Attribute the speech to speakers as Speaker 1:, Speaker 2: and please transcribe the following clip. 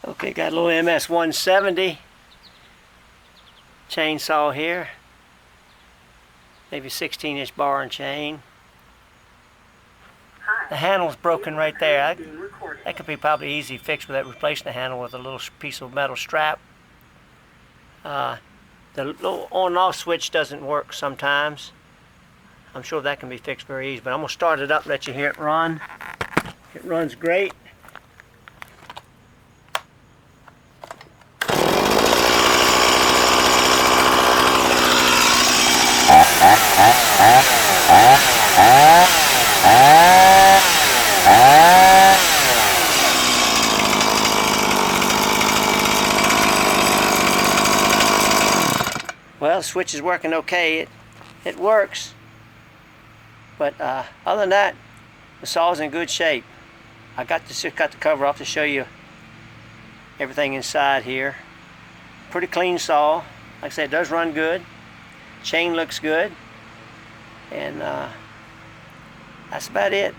Speaker 1: Okay, got a little MS170 chainsaw here. Maybe 16-inch bar and chain. The handle's broken right there. That could be probably easy fixed without replacing the handle with a little piece of metal strap. The little on and off switch doesn't work sometimes. I'm sure that can be fixed very easy, but I'm going to start it up and let you hear it run. It runs great. Well, the switch is working okay. It works. But other than that, the saw's in good shape. I just got the cover off to show you everything inside here. Pretty clean saw. Like I said, it does run good. Chain looks good. And that's about it.